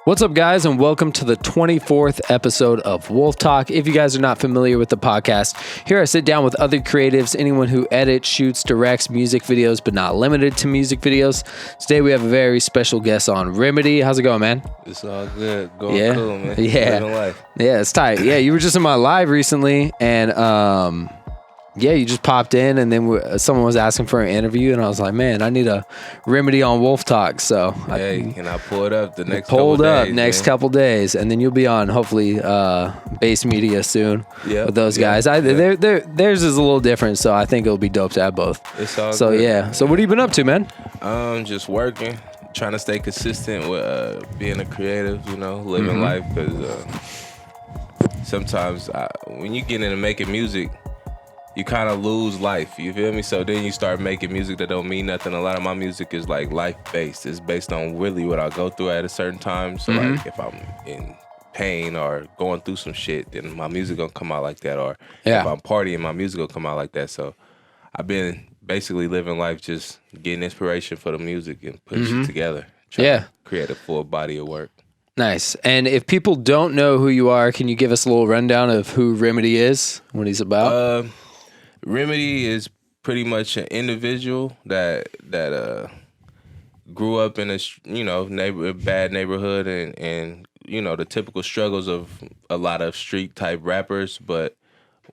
What's up, guys, and welcome to the 24th episode of Wolf Talk. If you guys are not familiar with the podcast, here I sit down with other creatives, anyone who edits, shoots, directs music videos, but not limited to music videos. Today we have a very special guest on, Remedy. How's it going, man? It's all good. Going cool, man. Yeah. Living life. Yeah, it's tight. Yeah, you were just in my live recently, and yeah, you just popped in, and then someone was asking for an interview, and I was like, man, I need a Remedy on Wolf Talk. So and I pulled up the next couple days, and then you'll be on hopefully Base Media soon with those guys. Theirs is a little different, so I think it'll be dope to have both. It's all so good. Yeah. So what have you been up to, man? Just working, trying to stay consistent with being a creative, living life, because sometimes when you get into making music, you kind of lose life, you feel me? So then you start making music that don't mean nothing. A lot of my music is like life-based. It's based on really what I go through at a certain time. So like if I'm in pain or going through some shit, then my music gonna come out like that. Or if I'm partying, my music gonna come out like that. So I've been basically living life just getting inspiration for the music and putting shit together. Trying to create a full body of work. Nice. And if people don't know who you are, can you give us a little rundown of who Remedy is, what he's about? Remedy is pretty much an individual that grew up in a bad neighborhood and the typical struggles of a lot of street type rappers, but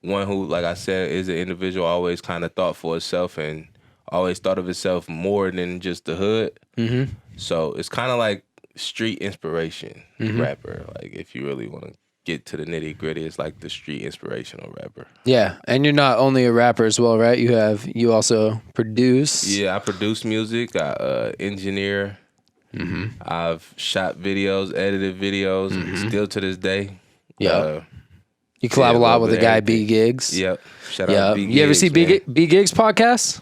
one who, like I said, is an individual always kind of thought for himself and always thought of himself more than just the hood. Mm-hmm. So it's kind of like street inspiration rapper. Like if you really want to get to the nitty gritty, it's like the street inspirational rapper. Yeah, and you're not only a rapper as well, right? You also produce. Yeah, I produce music. I engineer. I've shot videos, edited videos, still to this day. Yeah. You collab a lot with the guy B Gigs. Yep. Shout out B Gigs. You ever see B Gigs podcast?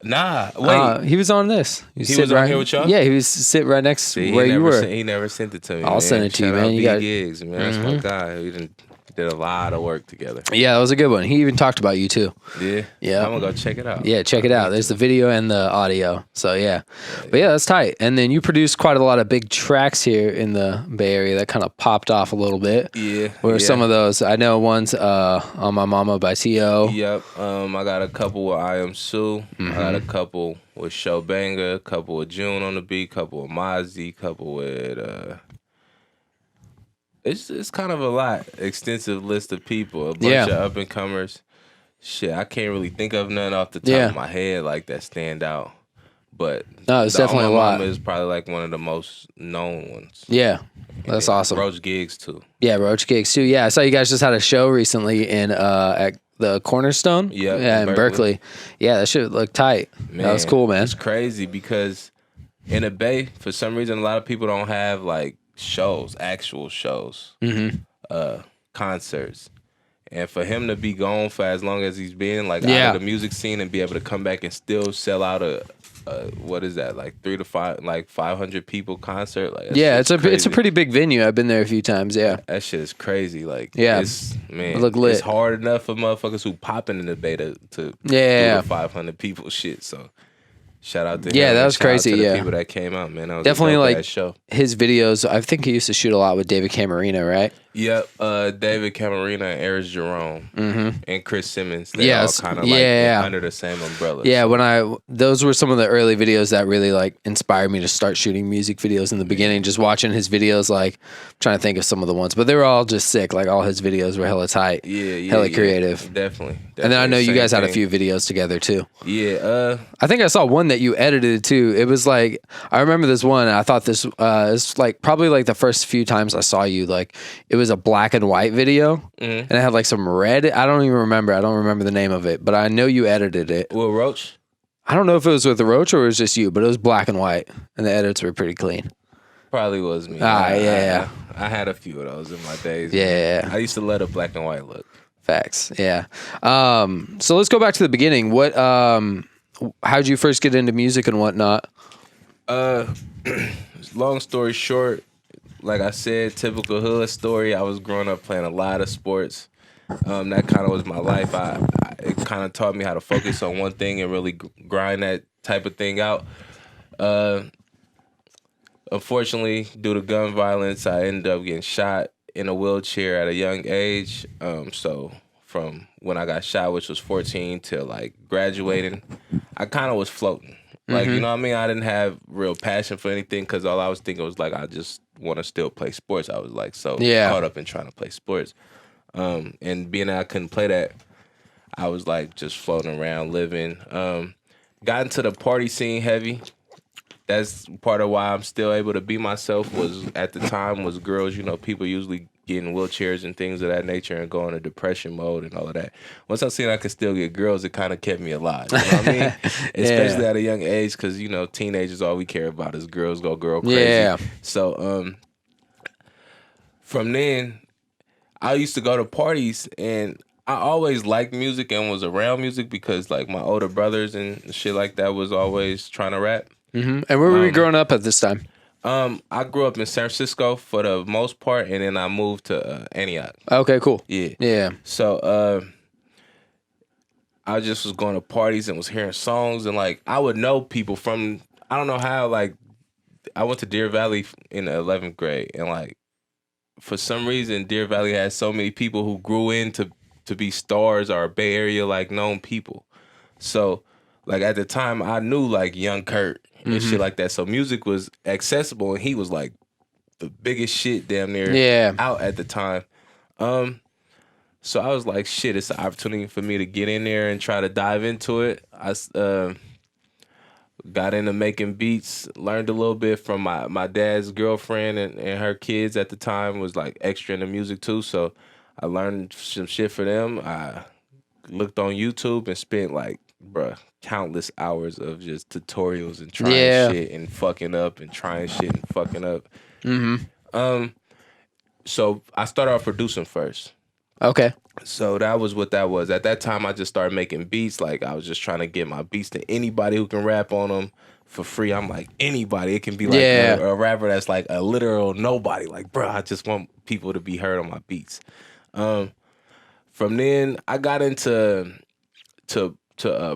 Nah, wait. He was on this. He was on here with y'all? Yeah, he was sitting right next to where you were. He never sent it to me. I'll send it to you, man. Shout out B Gigs, man. That's my guy. We did a lot of work together. Yeah, that was a good one. He even talked about you too. Yeah. Yeah. I'm gonna go check it out. Yeah, check it out. There's the video and the audio. So yeah. But yeah, that's tight. And then you produced quite a lot of big tracks here in the Bay Area that kind of popped off a little bit. Yeah. Where are some of those? I know one's On My Mama by T.O. Yep. I got a couple with I Am Sue. I got a couple with Show Banger, a couple with June on the beat, couple with Mozzie, couple with It's kind of a lot, extensive list of people, a bunch of up and comers. Shit, I can't really think of none off the top of my head like that stand out. But no, it's definitely a lot. Is probably like one of the most known ones. Yeah, that's awesome. Roach Gigs too. Yeah, Roach Gigs too. Yeah, I saw you guys just had a show recently in at the Cornerstone. Yeah, in Berkeley. Yeah, that shit looked tight. Man, that was cool, man. It's crazy because in the Bay, for some reason, a lot of people don't have like actual shows, concerts. And for him to be gone for as long as he's been, like out of the music scene, and be able to come back and still sell out a what is that, like 3 to 5, like 500 people concert? Like it's a pretty big venue. I've been there a few times. Yeah, that shit is crazy. Like it look lit. It's hard enough for motherfuckers who popping in the Bay to do the 500 people shit. So. Shout out to him. Yeah, that was crazy. To the people that came out, man. That was definitely a like show. His videos. I think he used to shoot a lot with David Camarino, right? Yep, David Camarino and Eric Jerome and Chris Simmons. They all kind of under the same umbrella. Yeah, those were some of the early videos that really like inspired me to start shooting music videos in the beginning. Just watching his videos, like I'm trying to think of some of the ones, but they were all just sick. Like all his videos were hella tight. Hella creative. Definitely. And then I know you guys had a few videos together too. Yeah. I think I saw one that you edited too. It was like, I remember this one. I thought this is like probably like the first few times I saw you. Like it was a black and white video, and it had like some red. I don't even remember. I don't remember the name of it, but I know you edited it. Will Roach? I don't know if it was with the Roach or it was just you, but it was black and white, and the edits were pretty clean. Probably was me. Yeah. I had a few of those in my days. Yeah. I used to let a black and white look. Facts. Yeah. So let's go back to the beginning. What? How'd you first get into music and whatnot? Long story short, like I said, typical hood story. I was growing up playing a lot of sports. That kind of was my life. It kind of taught me how to focus on one thing and really grind that type of thing out. unfortunately, due to gun violence, I ended up getting shot in a wheelchair at a young age. So from when I got shot, which was 14, till like graduating, I kind of was floating. Like, you know what I mean? I didn't have real passion for anything because all I was thinking was like, I just want to still play sports. I was like so caught up in trying to play sports. And being that I couldn't play that, I was like just floating around living. Got into the party scene heavy. That's part of why I'm still able to be myself. Was at the time was girls. You know, people usually get in wheelchairs and things of that nature and go into depression mode and all of that. Once I seen I could still get girls, it kind of kept me alive. You know what I mean? Especially at a young age, because you know, teenagers, all we care about is girls go girl crazy. Yeah. So from then, I used to go to parties and I always liked music and was around music because like my older brothers and shit like that was always trying to rap. And where were you growing up at this time? I grew up in San Francisco for the most part, and then I moved to Antioch. Okay, cool. Yeah. So I just was going to parties and was hearing songs, and like I would know people from, I don't know how, like I went to Deer Valley in the 11th grade, and like for some reason Deer Valley had so many people who grew into to be stars or Bay Area like known people. So like at the time I knew like Young Kurt and shit like that. So music was accessible and he was like the biggest shit damn near out at the time. So I was like, shit, it's an opportunity for me to get in there and try to dive into it. I got into making beats, learned a little bit from my dad's girlfriend and her kids at the time was like extra into music too. So I learned some shit for them. I looked on YouTube and spent like, countless hours of just tutorials and trying shit and fucking up and trying shit and fucking up. So I started off producing first. Okay. So that was what that was. At that time, I just started making beats. Like I was just trying to get my beats to anybody who can rap on them for free. I'm like, anybody. It can be like a rapper that's like a literal nobody. Like, I just want people to be heard on my beats. From then, I got into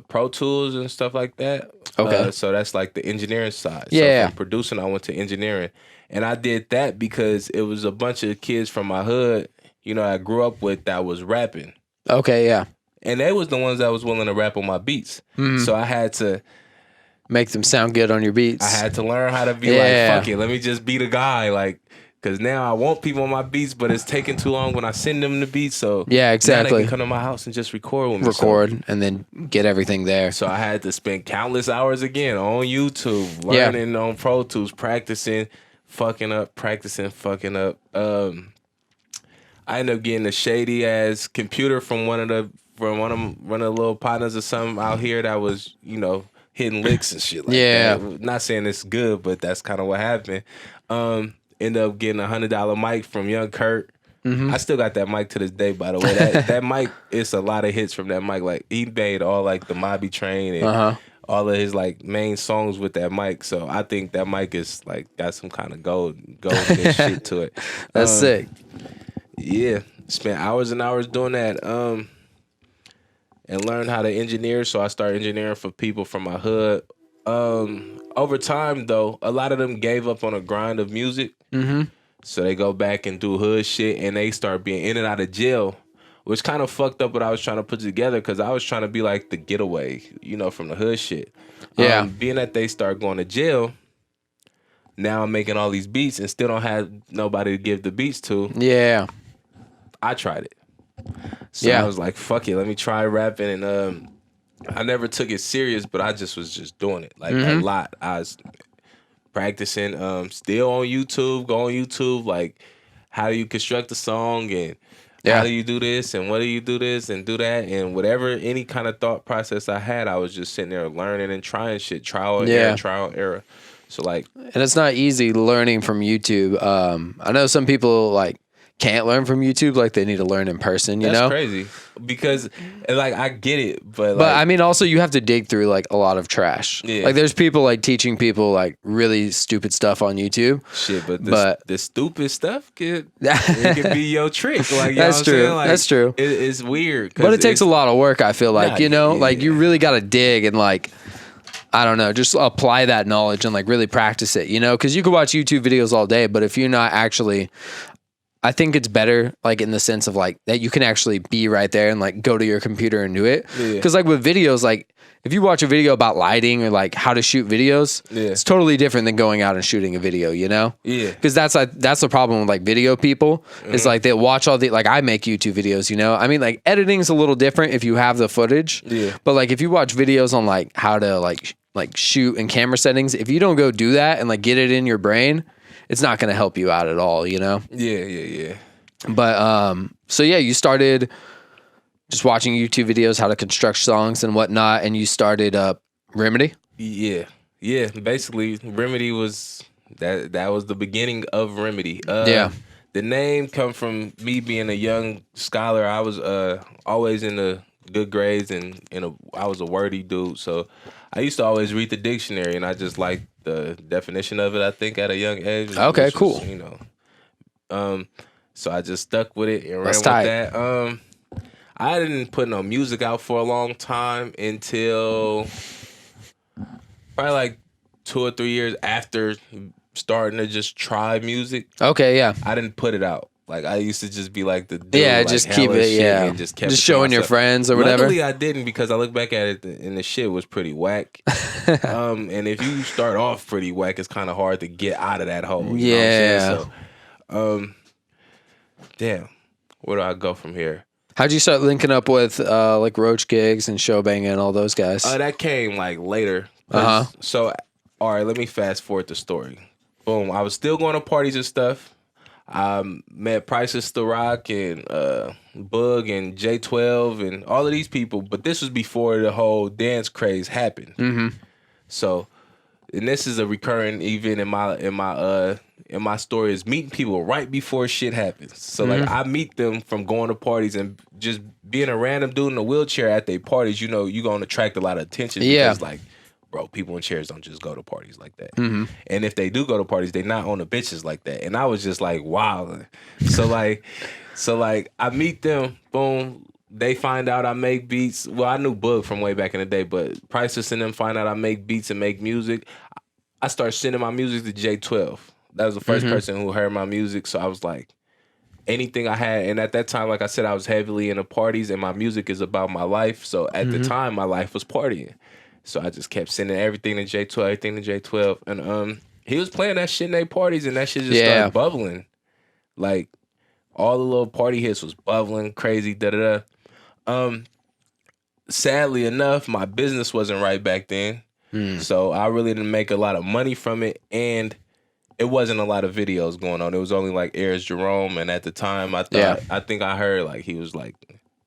Pro Tools and stuff like that. Okay. So that's like the engineering side. Yeah. So from producing, I went to engineering. And I did that because it was a bunch of kids from my hood, you know, I grew up with that was rapping. Okay, yeah. And they was the ones that was willing to rap on my beats. So I had to make them sound good on your beats. I had to learn how to be like, fuck it, let me just be the guy. Like, because now I want people on my beats, but it's taking too long when I send them the beats. So yeah, exactly. Now they can come to my house and just record with me. And then get everything there. So I had to spend countless hours again on YouTube, learning on Pro Tools, practicing, fucking up. I ended up getting a shady ass computer from one of the little partners or something out here that was, you know, hitting licks and shit like that. Not saying it's good, but that's kind of what happened. Ended up getting a $100 mic from Young Kurt. I still got that mic to this day, by the way. That mic, it's a lot of hits from that mic. Like he made all like the Mobby Train and all of his like main songs with that mic. So I think that mic is like got some kind of golden shit to it. That's sick. Yeah, spent hours and hours doing that. And learned how to engineer. So I started engineering for people from my hood. Over time, though, a lot of them gave up on a grind of music. So they go back and do hood shit, and they start being in and out of jail, which kind of fucked up what I was trying to put together because I was trying to be like the getaway, you know, from the hood shit. Yeah. Being that they start going to jail, now I'm making all these beats and still don't have nobody to give the beats to. Yeah. I tried it. So I was like, fuck it, let me try rapping. And I never took it serious, but I just was just doing it like a lot. I was practicing, still on YouTube, go on YouTube, like how do you construct a song and how do you do this and what do you do this and do that and whatever, any kind of thought process I had, I was just sitting there learning and trying shit, trial and error. So like, and it's not easy learning from YouTube. I know some people like can't learn from YouTube, like they need to learn in person, you know? That's crazy. Because like I get it, but I mean also you have to dig through like a lot of trash. Yeah. Like there's people like teaching people like really stupid stuff on YouTube. Shit, but the stupid stuff it could be your trick. Like, you that's know true. What I'm saying? Like, that's true. It's weird. But it takes a lot of work, I feel like, you know? Like you really gotta dig and like I don't know, just apply that knowledge and like really practice it, you know, because you could watch YouTube videos all day, but if you're not actually, I think it's better like in the sense of like that you can actually be right there and like go to your computer and do it. Because like with videos, like if you watch a video about lighting or like how to shoot videos, it's totally different than going out and shooting a video, you know? Yeah. Because that's the problem with like video people is like they watch all the, like I make YouTube videos, you know? I mean like editing is a little different if you have the footage. Yeah. But like if you watch videos on like how to like shoot and camera settings, if you don't go do that and like get it in your brain, it's not going to help you out at all, you know? Yeah. But, so yeah, you started just watching YouTube videos, how to construct songs and whatnot, and you started Remedy? Yeah. Basically, Remedy was, that was the beginning of Remedy. Yeah. The name come from me being a young scholar. I was always in the good grades and I was a wordy dude, so I used to always read the dictionary, and I just liked the definition of it, I think, at a young age. Okay, cool. Was, you know, so I just stuck with it and ran That's with tight. that. I didn't put no music out for a long time until probably like 2 or 3 years after starting to just try music. Okay, yeah. I didn't put it out. Like I used to just be like the dude, Yeah, like, just keep hella it, shit yeah. and just kept it to showing your myself. friends or whatever. Luckily, I didn't, because I look back at it and the shit was pretty whack. And if you start off pretty whack, it's kind of hard to get out of that hole. You know what I'm saying? So, damn, where do I go from here? How'd you start linking up with like Roach Gigs and Showbang and all those guys? That came like later. So, all right, let me fast forward the story. Boom, I was still going to parties and stuff. Met Prices the Rock and Bug and J12 and all of these people, but this was before the whole dance craze happened. Mm-hmm. So, and this is a recurring event in my story, is meeting people right before shit happens. So like I meet them from going to parties and just being a random dude in a wheelchair at their parties. You know, you're gonna attract a lot of attention because like, bro, people in chairs don't just go to parties like that. Mm-hmm. And if they do go to parties, they not on the bitches like that. And I was just like, wow. So like I meet them, boom. They find out I make beats. Well, I knew Bug from way back in the day, but Priceless and them find out I make beats and make music. I start sending my music to J12. That was the first person who heard my music. So I was like, anything I had. And at that time, like I said, I was heavily into parties, and my music is about my life. So at the time, my life was partying. So I just kept sending everything to J12. And he was playing that shit in their parties, and that shit just started bubbling. Like, all the little party hits was bubbling, crazy, da-da-da. Sadly enough, my business wasn't right back then. So I really didn't make a lot of money from it, and it wasn't a lot of videos going on. It was only like Ayers Jerome, and at the time I thought I think I heard like he was like,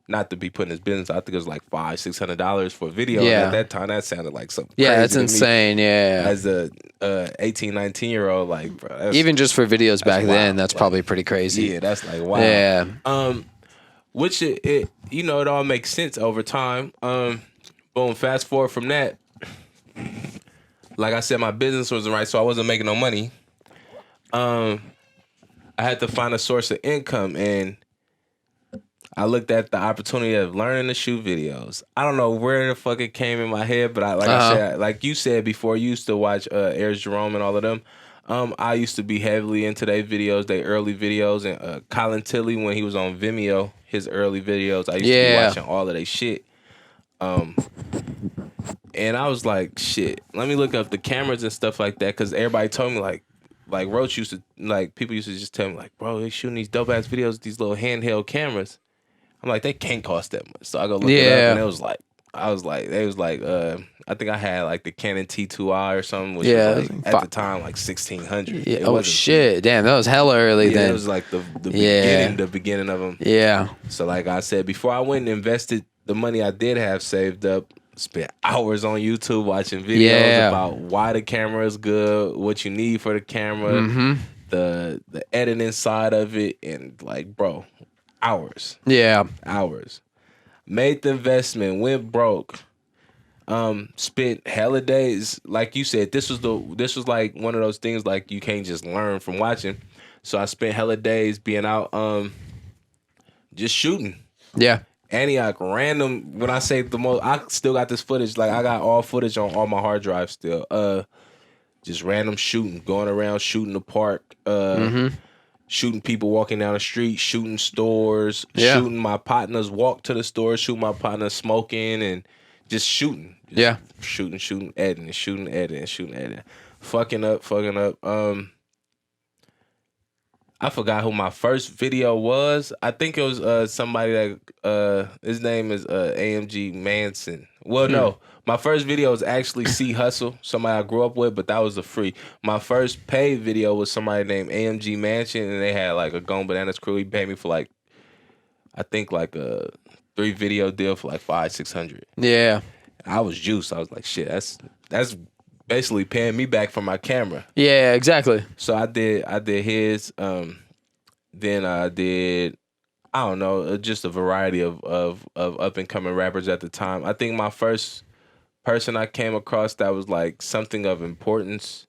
not to be putting his business, I think it was like $500-$600 for a video. And at that time that sounded like something crazy. That's insane. As a 18-19-year-old, like, bro, that's, even just for videos back then, that's like, probably pretty crazy. Yeah, that's like wow. Yeah. Which it you know, it all makes sense over time. Boom, fast forward from that. Like I said, my business wasn't right, so I wasn't making no money. I had to find a source of income, and I looked at the opportunity of learning to shoot videos. I don't know where the fuck it came in my head, but I said, like you said before, you used to watch Ayers Jerome and all of them. I used to be heavily into their videos, their early videos, and Colin Tilley when he was on Vimeo, his early videos. I used to be watching all of their shit. And I was like, shit, let me look up the cameras and stuff like that, because everybody told me like Roach used to, like, people used to just tell me like, bro, they shooting these dope ass videos with these little handheld cameras. I'm like, they can't cost that much. So I go look it up, and it was like, I think I had like the Canon T2i or something, which was like, at the time like $1,600. Yeah. Oh shit! Damn, that was hella early then. It was like the beginning of them. Yeah. So like I said, before I went and invested the money I did have saved up, spent hours on YouTube watching videos about why the camera is good, what you need for the camera, the editing side of it, and like, bro, hours. Yeah. Hours. Made the investment, went broke. Spent hella days. Like you said, this was like one of those things like you can't just learn from watching. So I spent hella days being out just shooting. Yeah. Antioch random. When I say the most, I still got this footage. Like I got all footage on all my hard drives still. Just random shooting, going around shooting the park, shooting people walking down the street, shooting stores, shooting my partners walk to the store, shooting my partners smoking, and just shooting. Shooting, editing, shooting, editing. Fucking up. I forgot who my first video was. I think it was somebody that his name is AMG Manson. Well, no. My first video was actually C Hustle, somebody I grew up with, but that was a free. My first paid video was somebody named AMG Mansion, and they had like a Gone Bananas crew. He paid me for like, I think like a 3 video deal for like $500-$600. Yeah. I was juiced. I was like, shit, that's basically paying me back for my camera. Yeah, exactly. So I did his. Then I did, I don't know, just a variety of up and coming rappers at the time. I think my first person I came across that was like something of importance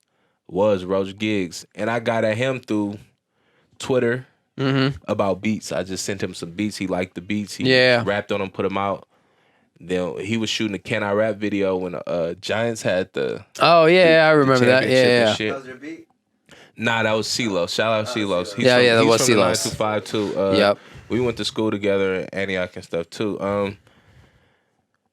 was Roach Giggs, and I got at him through Twitter about beats. I just sent him some beats. He liked the beats. He rapped on them, put them out. Then he was shooting a Can I Rap video when Giants had the I remember that. Yeah. That was your beat? Nah, that was CeeLo. Shout out CeeLo. That was CeeLo. 925 too. We went to school together in Antioch and stuff too.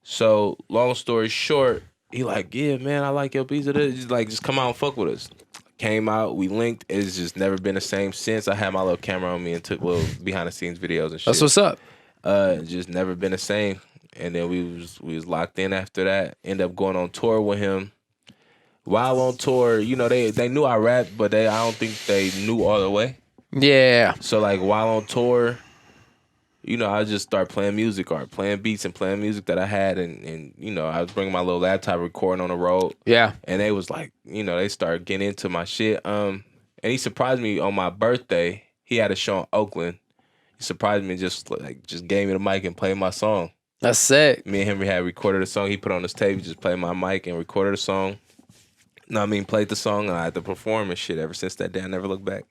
So long story short, he like, yeah, man, I like your beats. Just like, just come out and fuck with us. Came out, we linked. It's just never been the same since. I had my little camera on me and took little behind the scenes videos and shit. That's what's up. Just never been the same. And then we was locked in after that. Ended up going on tour with him. While on tour, you know, they knew I rapped, but I don't think they knew all the way. Yeah. So like while on tour, you know, I just start playing music or playing beats and playing music that I had, and you know, I was bringing my little laptop recording on the road. Yeah. And they was like, you know, they started getting into my shit. And he surprised me on my birthday. He had a show in Oakland. He surprised me, just gave me the mic and played my song. That's sick. Me and Henry had recorded a song. He put on his tape, just played my mic and recorded a song. No, I mean, played the song, and I had to perform and shit. Ever since that day, I never looked back.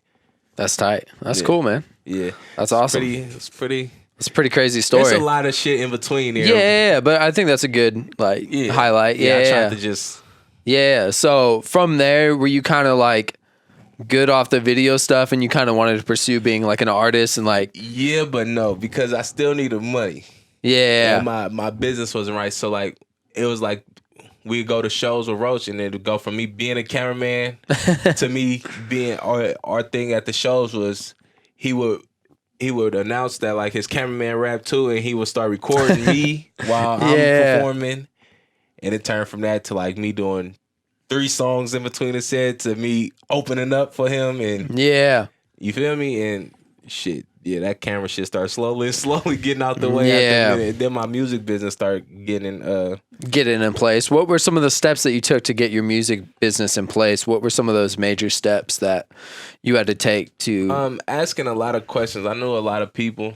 That's tight. That's cool, man. Yeah. That's awesome. It's pretty. It's a pretty crazy story. There's a lot of shit in between here. Yeah, but I think that's a good highlight. Yeah, I tried to just. Yeah. So from there, were you kind of like good off the video stuff, and you kind of wanted to pursue being like an artist and like? Yeah, but no, because I still needed money. Yeah. And my business wasn't right, so like it was like we'd go to shows with Roach, and it'd go from me being a cameraman to me being our thing at the shows was he would announce that like his cameraman rap too, and he would start recording me while I'm performing, and it turned from that to like me doing 3 songs in between the set to me opening up for him, and you feel me, and shit. Yeah, that camera shit started slowly getting out the way. Yeah. Then my music business started getting in place. What were some of the steps that you took to get your music business in place? What were some of those major steps that you had to take to? Asking a lot of questions. I knew a lot of people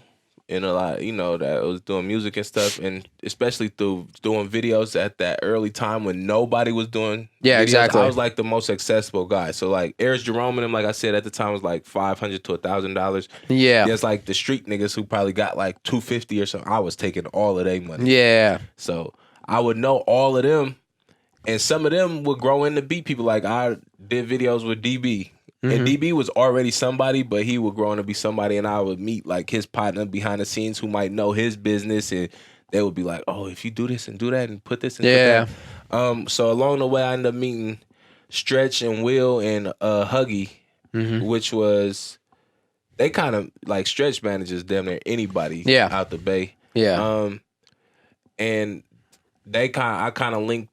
and a lot, you know, that was doing music and stuff, and especially through doing videos at that early time when nobody was doing videos. Exactly. I was like the most accessible guy. So like Eris Jerome and him, like I said at the time, was like $500 to $1,000. Yeah. There's like the street niggas who probably got like $250 or something. I was taking all of their money. Yeah. So I would know all of them, and some of them would grow into beat people. Like I did videos with DB. And DB was already somebody, but he would grow on to be somebody, and I would meet like his partner behind the scenes who might know his business, and they would be like, "Oh, if you do this and do that and put this and put that." So along the way, I ended up meeting Stretch and Will and Huggy, which was they kind of like Stretch manages damn near anybody out the Bay. Yeah. And I kind of linked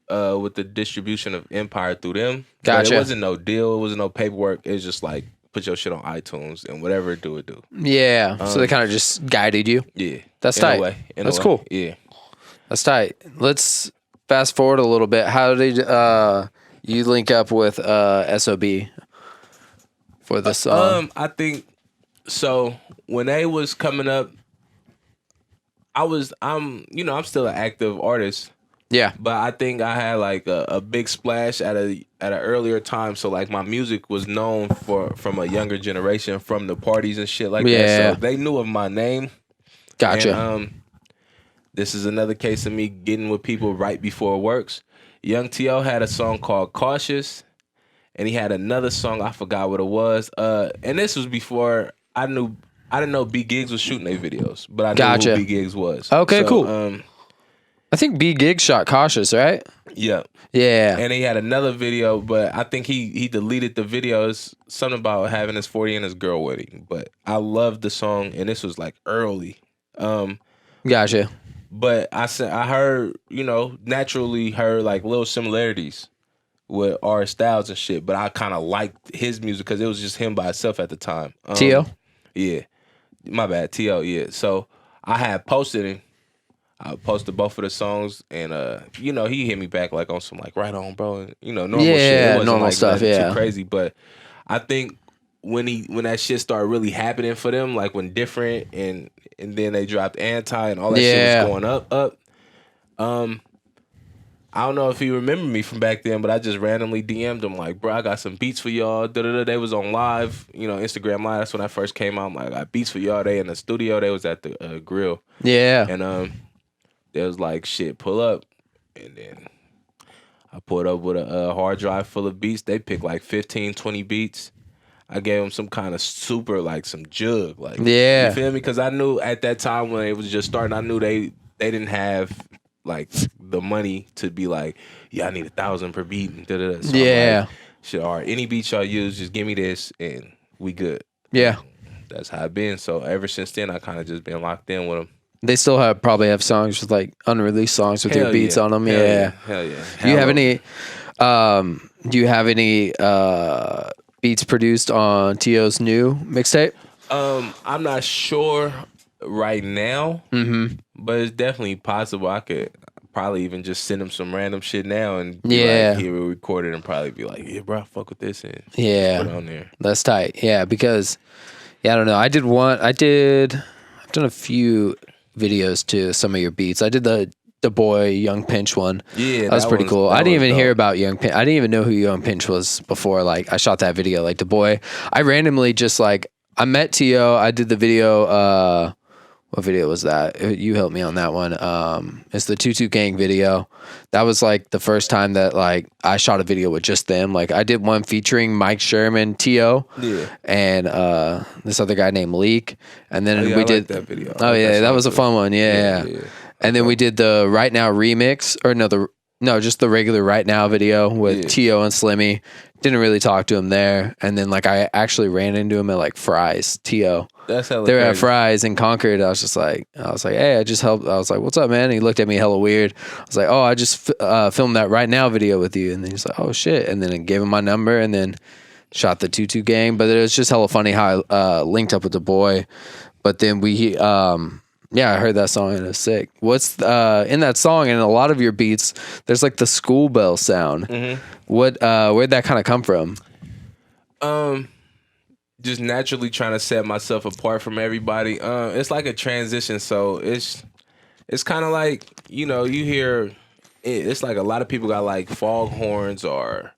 with the distribution of Empire through them. Gotcha. But it wasn't no deal. It wasn't no paperwork. It was just like put your shit on iTunes and whatever it do. Yeah. So they kind of just guided you. Yeah. That's tight. That's cool. Yeah. That's tight. Let's fast forward a little bit. How did you link up with SOB for the song? I think so. When they was coming up, I'm still an active artist. Yeah. But I think I had like a big splash at an earlier time. So like my music was known from a younger generation, from the parties and shit like that. So they knew of my name. Gotcha. And, this is another case of me getting with people right before it works. Young T.O. had a song called Cautious, and he had another song, I forgot what it was. And this was before I didn't know B Gigs was shooting their videos, but I knew who B Gigs was. Okay, cool. I think B Gigs shot Cautious, right? Yeah. Yeah. And he had another video, but I think he deleted the videos. Something about having his 40 and his girl wedding. But I loved the song, and this was like early. Gotcha. But I heard, naturally heard like little similarities with our styles and shit. But I kind of liked his music because it was just him by himself at the time. T.O.? Yeah. My bad. T.O., yeah. So I had posted him. I posted both of the songs, and he hit me back like on some like right on, bro, and normal shit. It wasn't normal like stuff, yeah, too crazy. But I think when that shit started really happening for them, like when Different and then they dropped Anti and all that shit was going up. I don't know if he remembered me from back then, but I just randomly DM'd him like, bro, I got some beats for y'all. They was on live, Instagram Live. That's when I first came out. I'm like, I got beats for y'all. They in the studio. They was at the grill. Yeah, and they was like, shit, pull up. And then I pulled up with a hard drive full of beats. They picked like 15, 20 beats. I gave them some kind of super, like some jug. Like, yeah. You feel me? Because I knew at that time when it was just starting, I knew they didn't have like the money to be like, yeah, I need 1,000 per beat. And da-da-da. So yeah. Like, shit, all right, any beat y'all use, just give me this and we good. Yeah. That's how it been. So ever since then, I kind of just been locked in with them. They still probably have songs with like unreleased songs with your beats on them. Hell yeah. Hell yeah. Do you have any beats produced on T.O.'s new mixtape? I'm not sure right now, but it's definitely possible. I could probably even just send him some random shit now and be like, he will record it and probably be like, yeah, bro, I fuck with this and put it on there. That's tight. Yeah, because I don't know. I've done a few videos to some of your beats. I did the boy Young Pinch one. Yeah, that was pretty cool. I didn't even hear about Young Pinch. I didn't even know who Young Pinch was before like I shot that video. Like the boy, I randomly just like I met T.O. I did the video. What video was that? You helped me on that one. It's the 22 Gang video. That was like the first time that like I shot a video with just them. Like I did one featuring Mike Sherman, T.O. and this other guy named Leak. And then we did that video. Oh yeah, that was a fun one. Yeah. And then we did the Right Now remix, or just the regular Right Now video with T.O. and Slimmy. Didn't really talk to him there. And then like I actually ran into him at like Fry's, T.O. That's hella They were crazy. at Fry's in Concord. I was like, hey, I just helped. I was like, what's up, man? And he looked at me hella weird. I was like, oh, I just filmed that Right Now video with you. And then he's like, oh shit. And then I gave him my number and then shot the 22 Gang. But it was just hella funny how I linked up with the boy. But then I heard that song and it was sick. What's in that song and in a lot of your beats, there's like the school bell sound. Where'd that kind of come from? Just naturally trying to set myself apart from everybody. It's like a transition, so it's kind of like you hear it's like a lot of people got like foghorns or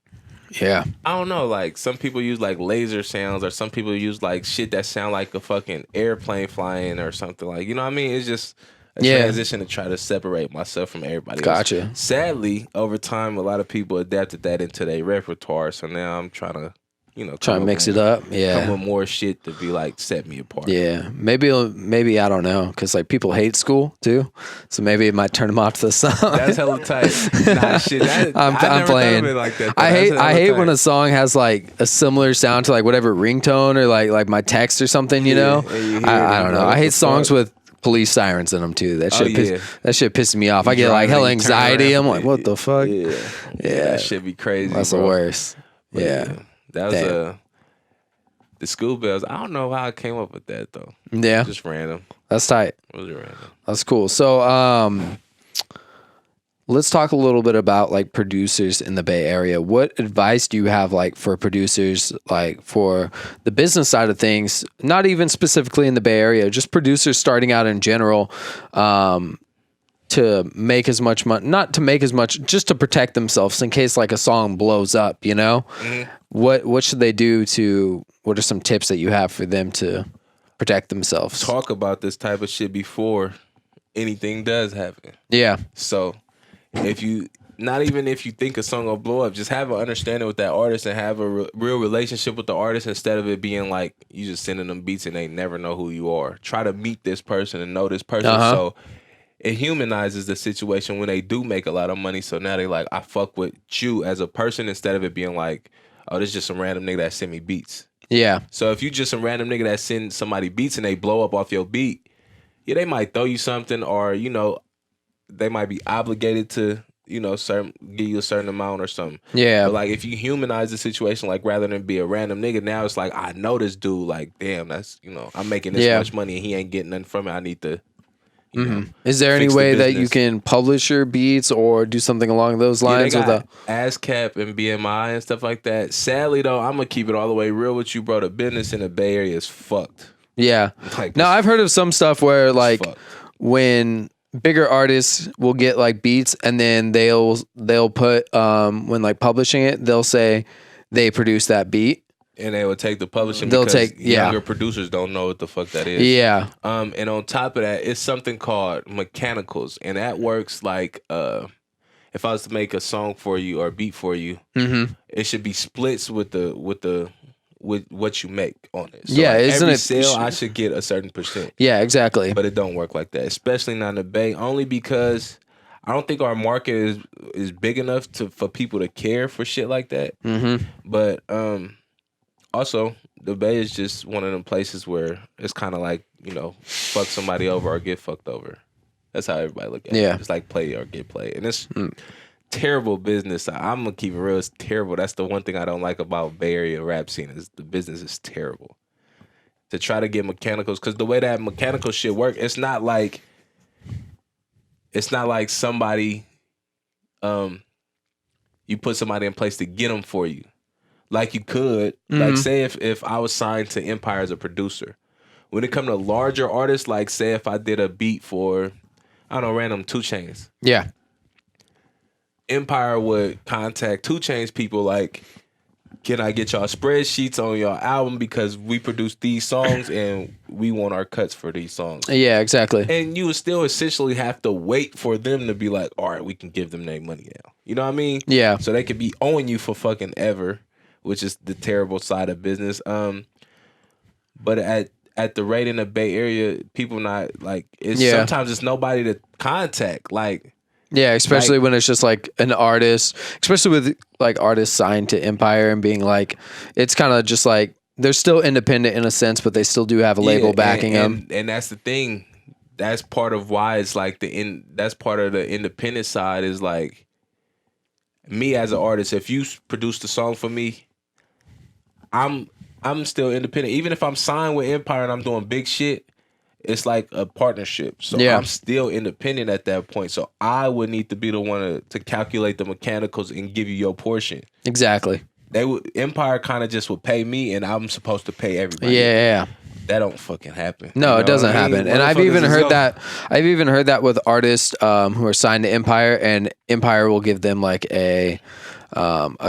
I don't know, like some people use like laser sounds or some people use like shit that sound like a fucking airplane flying or something, like, you know what I mean? It's just a transition to try to separate myself from everybody else. Gotcha. Sadly, over time, a lot of people adapted that into their repertoire, so now I'm trying to try to mix it up. Come with more shit to be like set me apart. Yeah, maybe I don't know, because like people hate school too, so maybe it might turn them off to the song. That's hella tight. Nah, shit. I'm playing. Like that, I hate when a song has like a similar sound to like whatever ringtone or like my text or something. You know, I don't know. I hate songs with police sirens in them too. That shit pisses me off. I get like hella anxiety. I'm like, what the fuck? Yeah, that shit be crazy. That's the worst. Yeah. That was the school bells. I don't know how I came up with that though. Yeah, just random. That's tight. It was random. That's cool. So, let's talk a little bit about like producers in the Bay Area. What advice do you have like for producers, like for the business side of things? Not even specifically in the Bay Area, just producers starting out in general. To make as much money, not to make as much, just to protect themselves in case like a song blows up, you know? What should they do what are some tips that you have for them to protect themselves? Talk about this type of shit before anything does happen. Yeah. So if you think a song will blow up, just have an understanding with that artist and have a real relationship with the artist instead of it being like you just sending them beats and they never know who you are. Try to meet this person and know this person. So it humanizes the situation when they do make a lot of money. So now they like, I fuck with you as a person instead of it being like, oh, this is just some random nigga that send me beats. Yeah. So if you just some random nigga that send somebody beats and they blow up off your beat, yeah, they might throw you something or, you know, they might be obligated to, you know, give you a certain amount or something. Yeah. But like if you humanize the situation, like rather than be a random nigga, now it's like, I know this dude, like, damn, that's, you know, I'm making this much money and he ain't getting nothing from it. I need to, you know, is there any way that you can publish your beats or do something along those lines? Yeah, they got ASCAP and BMI and stuff like that. Sadly though, I'm gonna keep it all the way real with you, bro. The business in the Bay Area is fucked. Yeah. Like, now I've heard of some stuff where like when bigger artists will get like beats and then they'll put when like publishing it, they'll say they produce that beat. And they will take the publishing they'll because take younger producers don't know what the fuck that is. Yeah. And on top of that, it's something called mechanicals. And that works like if I was to make a song for you or a beat for you, it should be splits with what you make on it. So yeah, like isn't every it? sale I should get a certain percent. Yeah, exactly. But it don't work like that, especially not in the Bay. Only because I don't think our market is big enough for people to care for shit like that. But also the Bay is just one of them places where it's kind of like, you know, fuck somebody over or get fucked over. That's how everybody look at it. It's like play or get played, and it's terrible business. I'm gonna keep it real. It's terrible. That's the one thing I don't like about Bay Area rap scene is the business is terrible. To try to get mechanicals, because the way that mechanical shit work, it's not like somebody, you put somebody in place to get them for you, like you could. Like say if I was signed to Empire as a producer, when it come to larger artists, like say if I did a beat for, I don't know, random 2 Chainz. Yeah. Empire would contact 2 Chainz people like, can I get y'all spreadsheets on your album because we produce these songs and we want our cuts for these songs. Yeah, exactly. And you would still essentially have to wait for them to be like, all right, we can give them their money now. You know what I mean? Yeah. So they could be owing you for fucking ever, which is the terrible side of business. But at the rate in the Bay Area, people not like, sometimes it's nobody to contact. Like, yeah, especially when it's just like an artist, especially with like artists signed to Empire and being like, it's kind of just like they're still independent in a sense, but they still do have a label backing them. And that's the thing. That's part of why it's like that's part of the independent side is like me as an artist. If you produced a song for me, I'm still independent. Even if I'm signed with Empire and I'm doing big shit, it's like a partnership. So I'm still independent at that point. So I would need to be the one to calculate the mechanicals and give you your portion. Exactly. Empire kind of just would pay me and I'm supposed to pay everybody. Yeah. That don't fucking happen. No, it doesn't happen. And I've even heard that with artists who are signed to Empire, and Empire will give them like a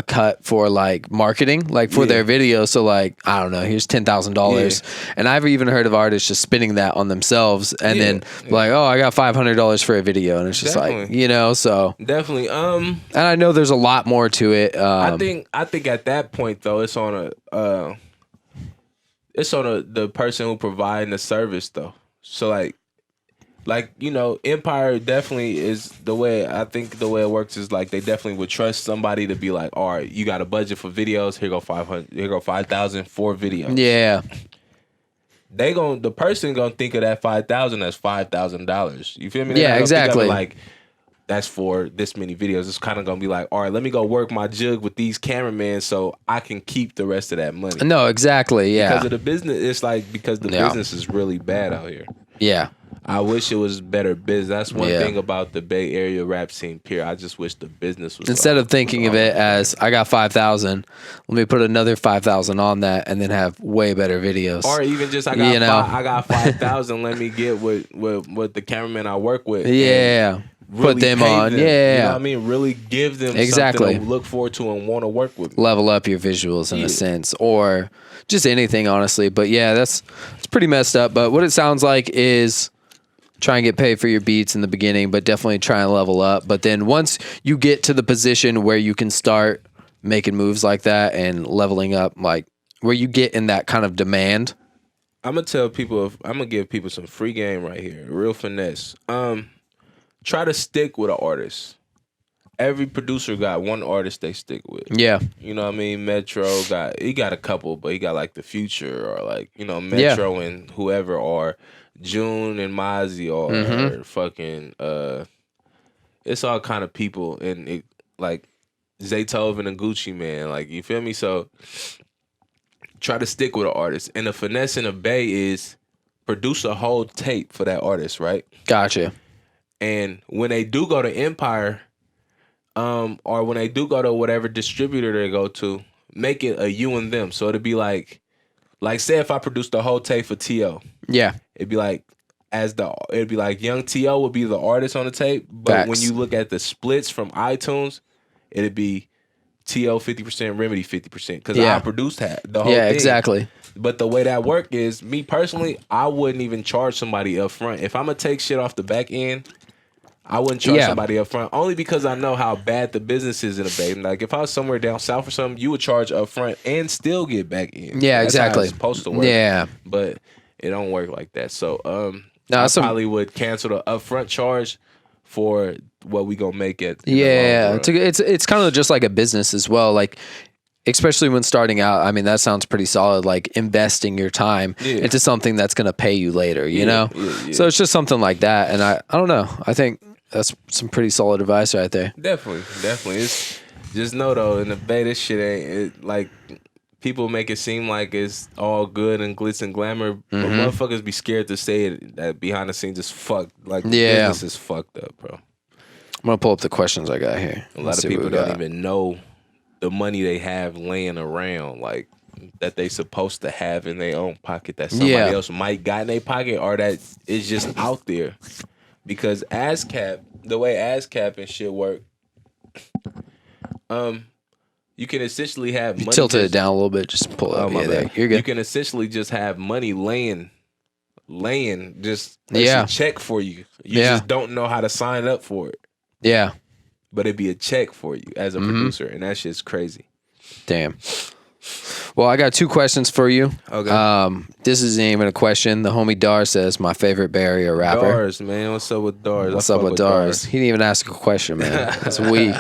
cut for like marketing, like for their video. So like, I don't know, here's $10,000. And I've even heard of artists just spending that on themselves and then like, oh, I got $500 for a video. And it's just like, you know, so definitely. And I know there's a lot more to it. I think at that point though, it's on the person who providing the service though. So like, you know, Empire definitely is the way it works is like they definitely would trust somebody to be like, all right, you got a budget for videos, here go 5,000 for videos. Yeah. The person gonna think of that 5,000 as $5,000. You feel me? Yeah, exactly. Like that's for this many videos. It's kind of gonna be like, all right, let me go work my jug with these cameramen so I can keep the rest of that money. No, exactly. Yeah. Because of the business, it's like because the business is really bad out here. Yeah. I wish it was better business. That's one thing about the Bay Area rap scene, period. I just wish the business was... Instead of thinking of it as, I got 5,000, let me put another 5,000 on that and then have way better videos. Or even just, I got 5,000, let me get with the cameraman I work with. Yeah. Really put them on. Them. Yeah. You know what I mean? Really give them something to look forward to and want to work with. Level up your visuals in a sense, or just anything, honestly. But yeah, that's pretty messed up. But what it sounds like is try and get paid for your beats in the beginning, but definitely try and level up. But then once you get to the position where you can start making moves like that and leveling up, like where you get in that kind of demand. I'm gonna tell people, I'm gonna give people some free game right here, real finesse. Try to stick with an artist. Every producer got one artist they stick with. Yeah. You know what I mean? Metro got a couple, but he got like the Future or like, you know, Metro and whoever, or June and Mozzie, or fucking it's all kind of people, and it, like Zaytoven and Gucci Man, like, you feel me? So try to stick with an artist. And the finesse in the Bay is produce a whole tape for that artist, right? Gotcha. And when they do go to Empire, or when they do go to whatever distributor they go to, make it a you and them. So it'd be like say if I produced the whole tape for T.O. Yeah. It'd be like Young T.O. would be the artist on the tape. But Facts. when you look at the splits from iTunes, it'd be T.O. 50%, Remedy 50%. Because I produced the whole thing. Yeah, exactly. But the way that work is, me personally, I wouldn't even charge somebody up front. If I'm going to take shit off the back end, I wouldn't charge somebody up front, only because I know how bad the business is in the Bay. Like, if I was somewhere down south or something, you would charge up front and still get back in. Yeah, That's exactly. how it's supposed to work. Yeah. But it don't work like that. So No, I probably would cancel the upfront charge for what we gonna make it. It's kind of just like a business as well. Like, especially when starting out, I mean, that sounds pretty solid. Like investing your time into something that's gonna pay you later. You know. Yeah. So it's just something like that. And I don't know. I think that's some pretty solid advice right there. Definitely. It's just know though, in the Bay, this shit ain't like. People make it seem like it's all good and glitz and glamour, but motherfuckers be scared to say it, that behind the scenes is fucked. Like, business is fucked up, bro. I'm gonna pull up the questions I got here. A lot of people don't even know the money they have laying around, like, that they supposed to have in their own pocket that somebody else might got in their pocket, or that is just out there. Because ASCAP, the way ASCAP and shit work, you can essentially have money. Tilted it down a little bit, just pull it up. Yeah, there. You're good. You can essentially just have money laying just a check for you. You just don't know how to sign up for it. Yeah. But it'd be a check for you as a producer, and that shit's crazy. Damn. Well, I got 2 questions for you. Okay. This isn't even a question. The homie Dar says, my favorite Bay Area rapper. Dars, man. What's up with Dars? What's up with Dars? He didn't even ask a question, man. That's weak.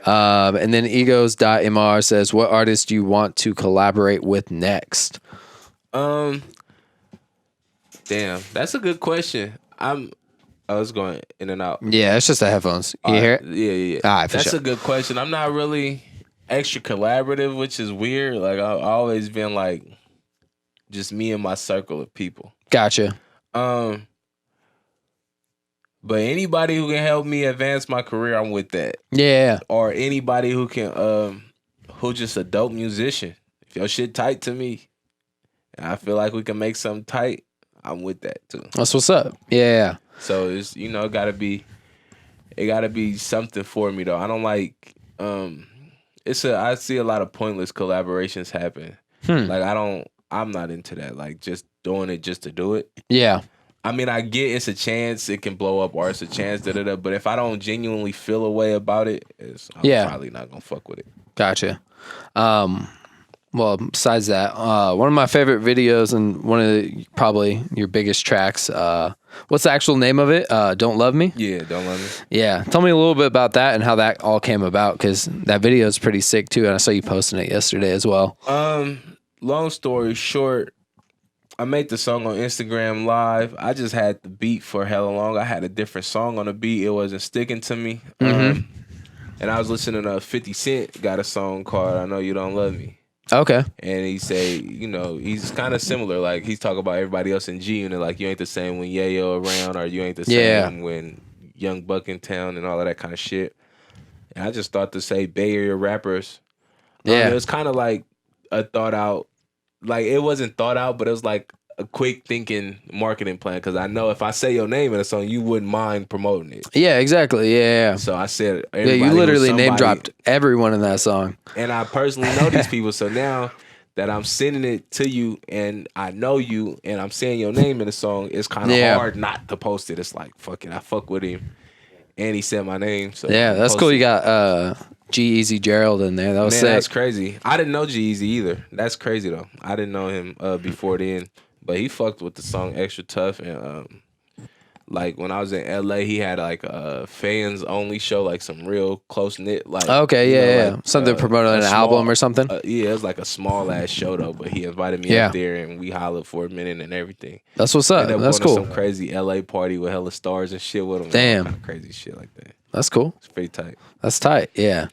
And then Egos.mr says, what artist do you want to collaborate with next? Damn, that's a good question. I was going in and out. Yeah, it's just the headphones. You hear it? Yeah. All right, that's a good question. I'm not really extra collaborative, which is weird. Like, I've always been like just me and my circle of people. Gotcha. But anybody who can help me advance my career, I'm with that. Yeah. Or anybody who can who just a dope musician. If your shit tight to me and I feel like we can make something tight, I'm with that too. That's what's up. Yeah. So it's, it gotta be something for me though. I don't like I see a lot of pointless collaborations happen. Like, I'm not into that. Like, just doing it just to do it. Yeah. I mean, I get it's a chance it can blow up, or it's a chance but if I don't genuinely feel a way about it, I'm probably not gonna fuck with it. Gotcha. Well, besides that, one of my favorite videos and one of probably your biggest tracks, what's the actual name of it? Don't Love Me? Yeah, Don't Love Me. Yeah. Tell me a little bit about that and how that all came about, because that video is pretty sick too, and I saw you posting it yesterday as well. Long story short, I made the song on Instagram Live. I just had the beat for hella long. I had a different song on the beat. It wasn't sticking to me. And I was listening to 50 Cent got a song called I Know You Don't Love Me. Okay. And he say, he's kind of similar. Like, he's talking about everybody else in G Unit. Like, you ain't the same when Yayo around, or you ain't the same when Young Buck in town, and all of that kind of shit. And I just thought to say Bay Area rappers. It was kind of like a thought out. Like, it wasn't thought out, but it was like a quick thinking marketing plan, because I know if I say your name in a song, you wouldn't mind promoting it. Yeah, exactly. Yeah. So I said, you literally name dropped everyone in that song. And I personally know these people. So now that I'm sending it to you and I know you and I'm saying your name in the song, it's kind of hard not to post it. It's like, fuck it, I fuck with him. And he said my name. So yeah, that's cool. You got G-Eazy Gerald in there. That was sick. That's crazy. I didn't know G-Eazy either. That's crazy though. I didn't know him before then. But he fucked with the song Extra Tough, and like when I was in LA, he had like a fans only show, like some real close knit, like like, something promoting an album or something. Yeah, it was like a small ass show though, but he invited me up there and we hollered for a minute and everything. That's what's up. That's cool. Some crazy LA party with hella stars and shit with him. Damn, kind of crazy shit like that. That's cool. It's pretty tight. That's tight. Yeah,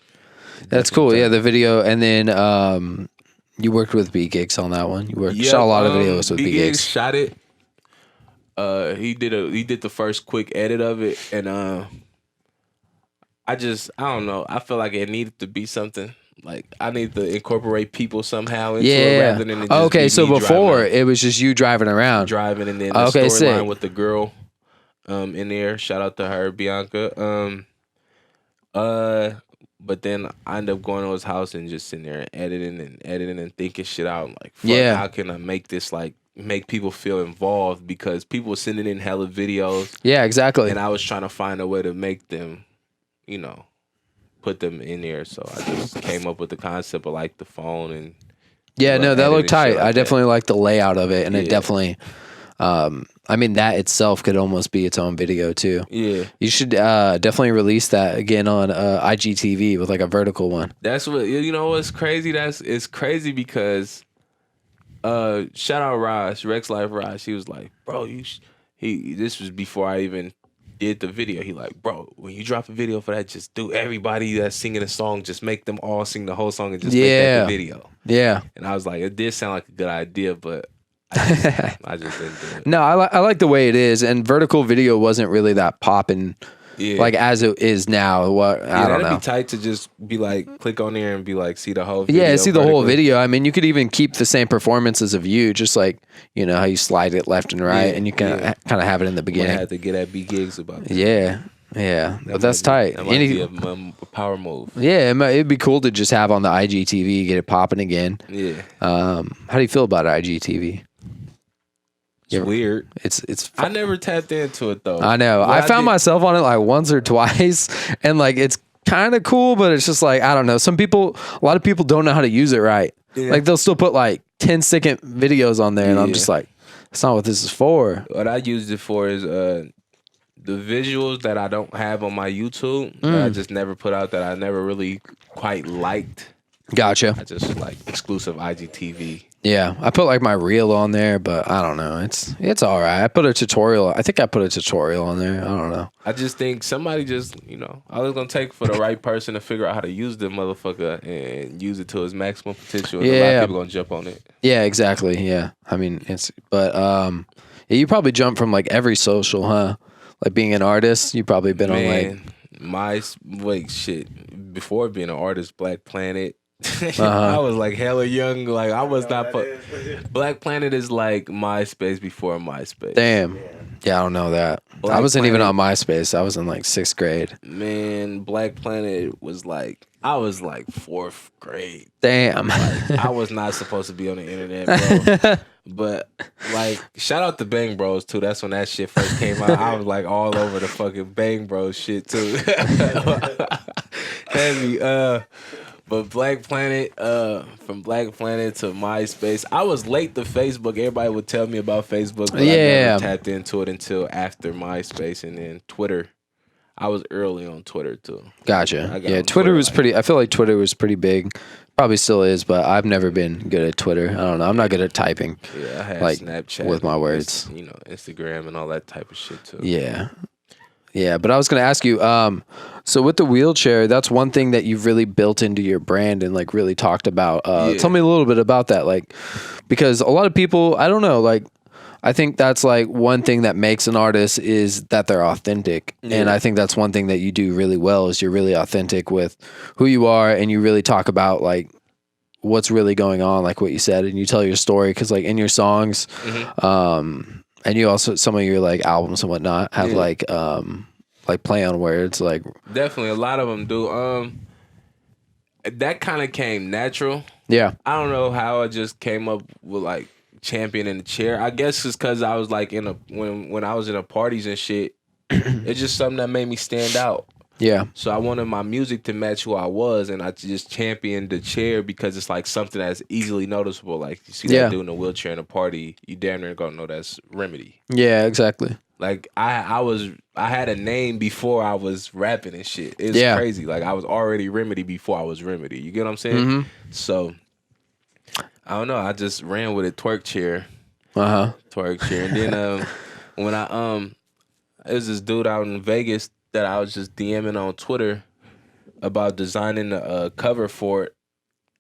that's cool. Tight. Yeah, the video, and then you worked with B-Gigs on that one. You shot a lot of videos with B-Gigs. Shot it. He did the first quick edit of it, and I don't know. I feel like it needed to be something. Like I need to incorporate people somehow into it rather than it just be so me before driving. It was just you driving around, and then the storyline with the girl in there. Shout out to her, Bianca. But then I end up going to his house and just sitting there and editing and thinking shit out. I'm like, fuck, how can I make this like make people feel involved? Because people were sending in hella videos. Yeah, exactly. And I was trying to find a way to make them, put them in there. So I just came up with the concept of like the phone and that looked tight. I definitely like the layout of it, and it definitely. I mean, that itself could almost be its own video too. Yeah, you should definitely release that again on IGTV with like a vertical one. That's what what's crazy. It's crazy because shout out Raj, Rex Life Raj. He was like, bro, this was before I even did the video. He like, bro, when you drop a video for that, just do everybody that's singing a song, just make them all sing the whole song and just make that the video. Yeah, and I was like, it did sound like a good idea, but. I just didn't do it. No, I like the way it is, and vertical video wasn't really that popping, like as it is now. I don't know. It'd be tight to just be like, click on there and be like, see the whole video. Yeah, see the whole video. I mean, you could even keep the same performances of you, just like how you slide it left and right, and you can kind of have it in the beginning. I had to get at B-Gigs about that. Yeah, but that's tight. That might be a power move. Yeah, it'd be cool to just have on the IGTV, get it popping again. Yeah. How do you feel about IGTV? It's weird. It's. I never tapped into it though. I know. I found myself on it like once or twice, and like it's kind of cool, but it's just like I don't know. A lot of people don't know how to use it right. Yeah. Like they'll still put like 10-second videos on there, and I'm just like, that's not what this is for. What I used it for is the visuals that I don't have on my YouTube. That I just never put out, that I never really quite liked. Gotcha. I just like exclusive IGTV. Yeah, I put like my reel on there, but I don't know. It's all right. I put a tutorial. I think I put a tutorial on there. I don't know. I just think somebody just, I was going to take for the right person to figure out how to use the motherfucker and use it to its maximum potential. And a lot of people going to jump on it. Yeah, exactly. Yeah. I mean, you probably jump from like every social, huh? Like being an artist, you probably been on like before being an artist, Black Planet. I was like hella young. Like I was not. Black Planet is like MySpace before MySpace. Damn. Yeah, I don't know that. I wasn't even on MySpace. I was in like 6th grade. Man, Black Planet was like, I was like 4th grade. Damn. Like, I was not supposed to be on the internet, bro. But like, shout out to Bang Bros too. That's when that shit first came out. I was like all over the fucking Bang Bros shit too. Heavy. But Black Planet, from Black Planet to MySpace, I was late to Facebook. Everybody would tell me about Facebook, but I never tapped into it until after MySpace, and then Twitter. I was early on Twitter too. Gotcha. Yeah, Twitter was pretty. I feel like Twitter was pretty big. Probably still is, but I've never been good at Twitter. I don't know. I'm not good at typing. Yeah, I had like Snapchat with my words. Instagram and all that type of shit too. Yeah. Yeah, but I was going to ask you, so with the wheelchair, that's one thing that you've really built into your brand and like really talked about. Tell me a little bit about that, like, because a lot of people, I don't know, like, I think that's like one thing that makes an artist is that they're authentic. Yeah. And I think that's one thing that you do really well is you're really authentic with who you are, and you really talk about like what's really going on, like what you said, and you tell your story, because like in your songs, and you also, some of your like albums and whatnot have like play on words, like definitely a lot of them do. That kind of came natural. Yeah. I don't know how I just came up with like champion in the chair. I guess it's because I was like when I was in the parties and shit. It's just something that made me stand out. Yeah. So I wanted my music to match who I was, and I just championed the chair because it's like something that's easily noticeable. Like you see that dude in a wheelchair in a party, you damn near gonna know that's Remedy. Yeah, exactly. Like I had a name before I was rapping and shit. It's crazy. Like I was already Remedy before I was Remedy. You get what I'm saying? Mm-hmm. So I don't know. I just ran with it. Twerk chair. Twerk chair. And then when it was this dude out in Vegas that I was just DMing on Twitter about designing a cover for it.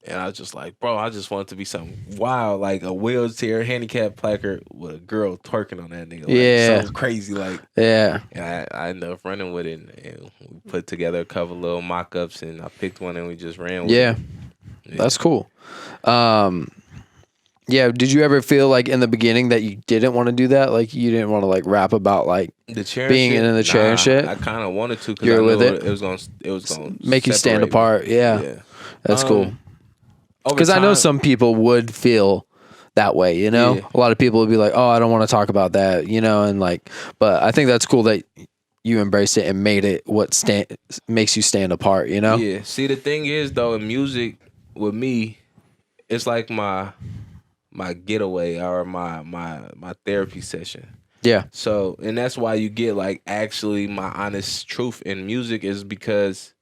And I was just like, bro, I just want it to be something wild, like a wheelchair handicap placard with a girl twerking on that nigga. Like, something crazy, like. Yeah. And I ended up running with it, and we put together a couple little mock-ups, and I picked one, and we just ran with it. Yeah, that's cool. Yeah, did you ever feel like in the beginning that you didn't want to do that? Like you didn't want to like rap about like the chair being in the chair and shit? I kind of wanted to because I knew with it was gonna make you stand apart. Yeah. That's cool. Because I know some people would feel that way, you know? A lot of people would be like, oh, I don't want to talk about that, you know? And like, but I think that's cool that you embraced it and made it what makes you stand apart, you know? Yeah. See, the thing is, though, in music, with me, it's like my getaway or my therapy session. Yeah. So, and that's why you get like actually my honest truth in music is because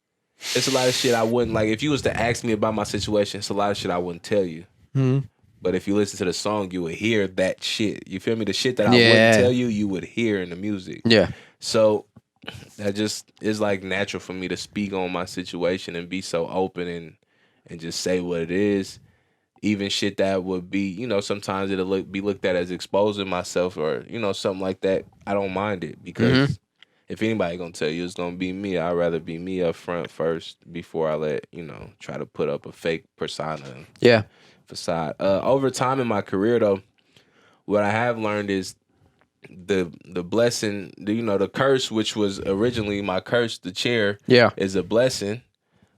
it's a lot of shit I wouldn't like. If you was to ask me about my situation, it's a lot of shit I wouldn't tell you. Mm-hmm. But if you listen to the song, you would hear that shit. You feel me? The shit that I wouldn't tell you, you would hear in the music. Yeah. So that just is like natural for me to speak on my situation and be so open and just say what it is. Even shit that would be, you know, sometimes it'll be looked at as exposing myself or, you know, something like that. I don't mind it because if anybody gonna tell you it's gonna be me, I'd rather be me up front first before I let, you know, try to put up a fake persona. Yeah. Facade. Over time in my career though, what I have learned is the blessing, the curse, which was originally my curse, the chair, is a blessing,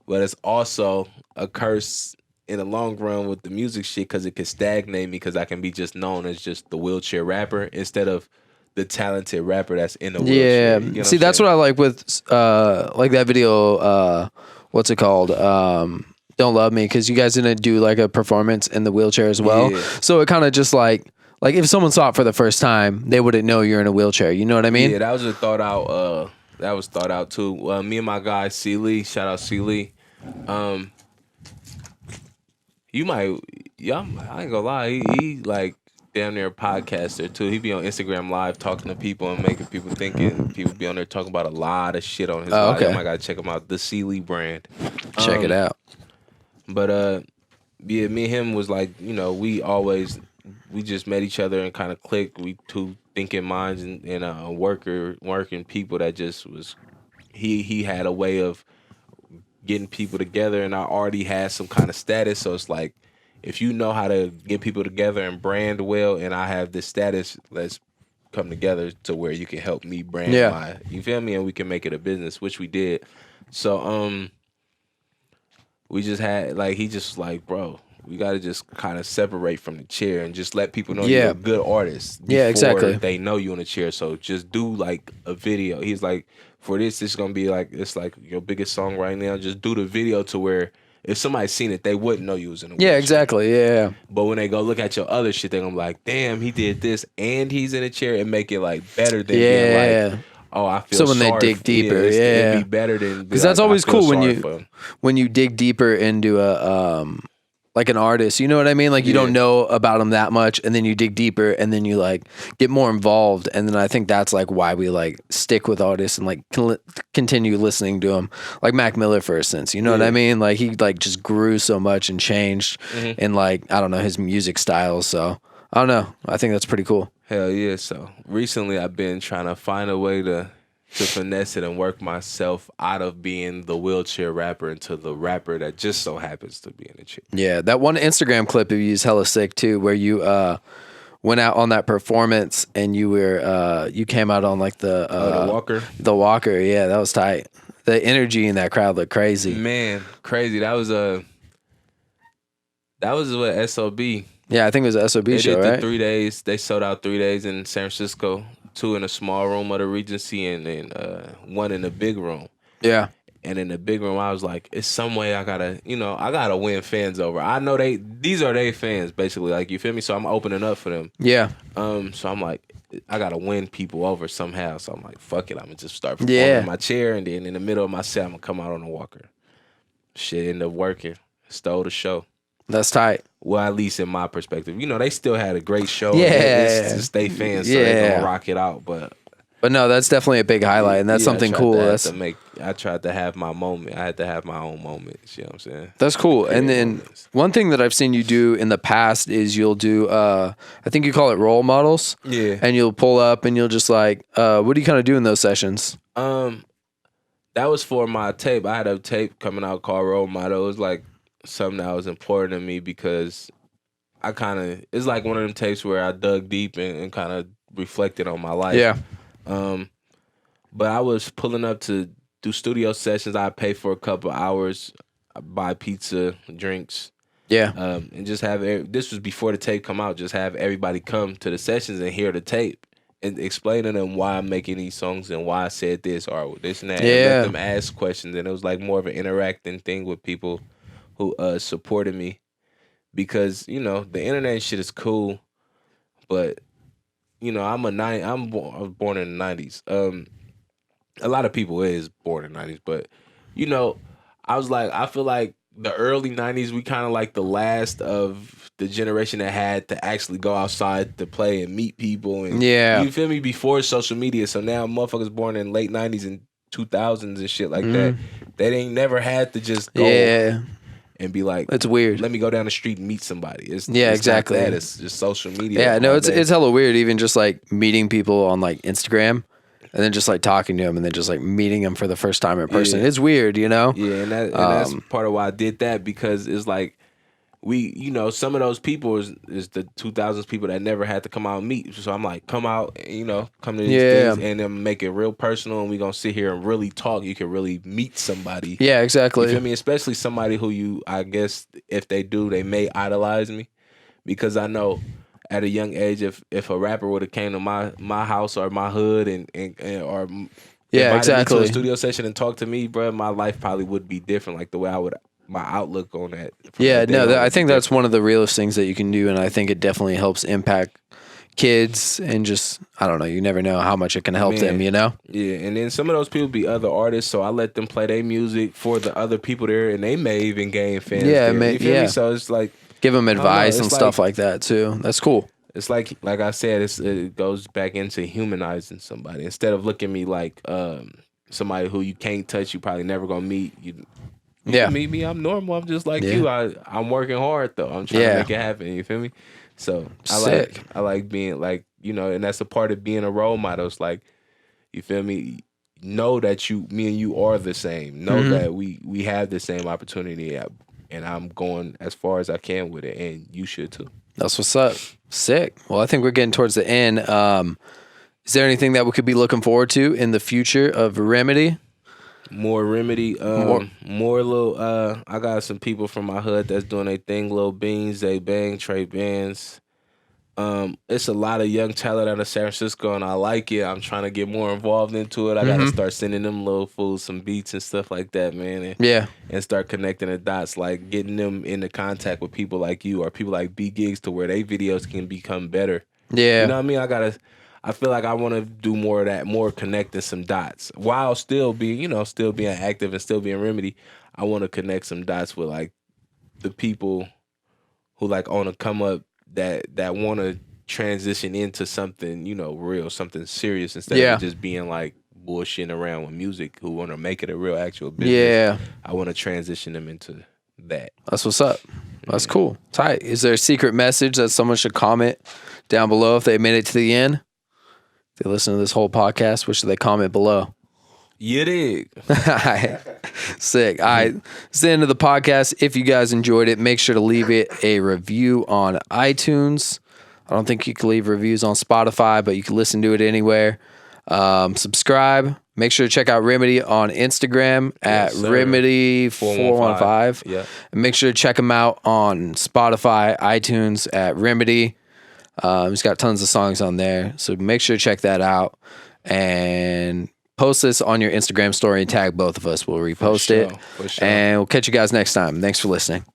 but it's also a curse in the long run with the music shit because it could stagnate me because I can be just known as just the wheelchair rapper instead of the talented rapper that's in the wheelchair. Yeah. See, that's what I like with like that video, what's it called? Don't Love Me, because you guys didn't do like a performance in the wheelchair as well. Yeah. So it kind of just like if someone saw it for the first time, they wouldn't know you're in a wheelchair. You know what I mean? Yeah, that was a thought out. That was thought out too. Me and my guy C Lee, shout out C Lee. You might, I ain't gonna lie, he like damn near a podcaster too. He be on Instagram Live talking to people and making people thinking. People be on there talking about a lot of shit on his live. Okay. I gotta check him out. The C Lee brand. Check it out. But yeah, me and him was like, you know, we just met each other and kind of clicked. We two thinking minds and working people that just was. He had a way of getting people together, and I already had some kind of status. So it's like, if you know how to get people together and brand well, and I have this status, let's come together to where you can help me brand my, you feel me, and we can make it a business, which we did. So we just had like, he just like, bro, we got to just kind of separate from the chair and just let people know you're a good artist. Yeah, exactly. They know you in the chair. So just do like a video. He's like, for this is gonna be like, it's like your biggest song right now. Just do the video to where if somebody seen it, they wouldn't know you was in a wheelchair. Yeah, exactly. Yeah. But when they go look at your other shit, they're gonna be like, damn, he did this and he's in a chair, and make it like better than being like, oh, I feel so when they dig deeper, it'd be better than because that's always cool when you dig deeper into a like an artist, you know what I mean? Like you don't know about them that much, and then you dig deeper, and then you like get more involved, and then I think that's like why we like stick with artists and like continue listening to them. Like Mac Miller, for instance, you know what I mean? Like he like just grew so much and changed, in like I don't know his music style. So I don't know. I think that's pretty cool. Hell yeah! So recently, I've been trying to find a way to finesse it and work myself out of being the wheelchair rapper into the rapper that just so happens to be in the chair. Yeah, that one Instagram clip of you is hella sick too, where you went out on that performance and you were you came out on like the walker. The walker, yeah, that was tight. The energy in that crowd looked crazy. Man, crazy. That was That was what SOB. Yeah, I think it was a SOB They show, did the right? 3 days. They sold out 3 days in San Francisco, 2 in a small room of the Regency, and then 1 in a big room. Yeah. And in the big room, I was like, it's some way I gotta win fans over. I know these are their fans, basically. Like, you feel me? So I'm opening up for them. Yeah. So I'm like, I gotta win people over somehow. So I'm like, fuck it, I'm gonna just start performing in my chair, and then in the middle of my set, I'm gonna come out on a walker. Shit ended up working. Stole the show. That's tight. Well, at least in my perspective. You know, they still had a great show. Yeah. It's just they fans, so they gonna rock it out. But no, that's definitely a big highlight, and that's something cool. I tried to have my moment. I had to have my own moment. You know what I'm saying? That's cool. And then one thing that I've seen you do in the past is you'll do, I think you call it role models. Yeah. And you'll pull up and you'll just like, what do you kind of do in those sessions? That was for my tape. I had a tape coming out called Role Model. It was like something that was important to me because it's like one of them tapes where I dug deep and kind of reflected on my life. Yeah. But I was pulling up to do studio sessions. I'd pay for a couple hours, I'd buy pizza, drinks. Yeah. And just have this was before the tape come out. Just have everybody come to the sessions and hear the tape and explain to them why I'm making these songs and why I said this or this and that. Yeah. And let them ask questions, and it was like more of an interacting thing with people who supported me because the internet shit is cool, but I was born in the 90s. A lot of people is born in the 90s, but I feel like the early 90s, we kind of like the last of the generation that had to actually go outside to play and meet people. And you feel me? Before social media. So now motherfuckers born in late 90s and 2000s and shit like that, they ain't never had to just go and be like, it's weird. Let me go down the street and meet somebody. It's exactly. Not that. It's just social media. Yeah, no, it's hella weird. Even just like meeting people on like Instagram. And then just like talking to them and then just like meeting them for the first time in person. It's weird, Yeah, and that's part of why I did that because it's like some of those people is the 2000s people that never had to come out and meet. So I'm like, come out, come to these things and then make it real personal and we're going to sit here and really talk. You can really meet somebody. Yeah, exactly. You feel me? Especially somebody who I guess if they do, they may idolize me because I know at a young age, if a rapper would have came to my house or my hood and or invited me to a studio session and talked to me, bro, my life probably would be different. Like the way my outlook on that. Yeah, no, I think that's one of the realest things that you can do, and I think it definitely helps impact kids and just I don't know. You never know how much it can help them. Yeah, and then some of those people be other artists, so I let them play their music for the other people there, and they may even gain fans. Yeah, you feel me? So it's like. Give them advice and stuff like that too. That's cool. It's like I said, it goes back into humanizing somebody instead of looking at me like somebody who you can't touch, you probably never gonna meet. You can meet me. I'm normal. I'm just like you. I'm working hard though. I'm trying to make it happen. You feel me? So I like being like and that's a part of being a role model. It's like you feel me. Know that me and you are the same. Know that we have the same opportunity. And I'm going as far as I can with it, and you should too. That's what's up. Sick. Well, I think we're getting towards the end. Is there anything that we could be looking forward to in the future of Remedy? More Remedy. More little. I got some people from my hood that's doing their thing. Lil Beans, Zay Bang, Trey Bands. It's a lot of young talent out of San Francisco, and I like it. I'm trying to get more involved into it. I gotta start sending them little fools some beats and stuff like that, man. And start connecting the dots, like getting them into contact with people like you or people like B Gigs to where their videos can become better. Yeah, you know what I mean. I feel like I want to do more of that, more connecting some dots while still being active and still being Remedy. I want to connect some dots with like the people who like on to come up. That want to transition into something, real, something serious instead of just being like bullshitting around with music, who want to make it a real actual business. Yeah. I want to transition them into that. That's what's up. That's cool. Tight. Is there a secret message that someone should comment down below if they made it to the end? If they listen to this whole podcast, what should they comment below? You dig. Sick. All right. It's the end of the podcast. If you guys enjoyed it, make sure to leave it a review on iTunes. I don't think you can leave reviews on Spotify, but you can listen to it anywhere. Subscribe. Make sure to check out Remedy on Instagram at sir. Remedy415. Yeah. And make sure to check him out on Spotify, iTunes at Remedy. He's got tons of songs on there. So make sure to check that out. And post this on your Instagram story and tag both of us. We'll repost it. For sure. And we'll catch you guys next time. Thanks for listening.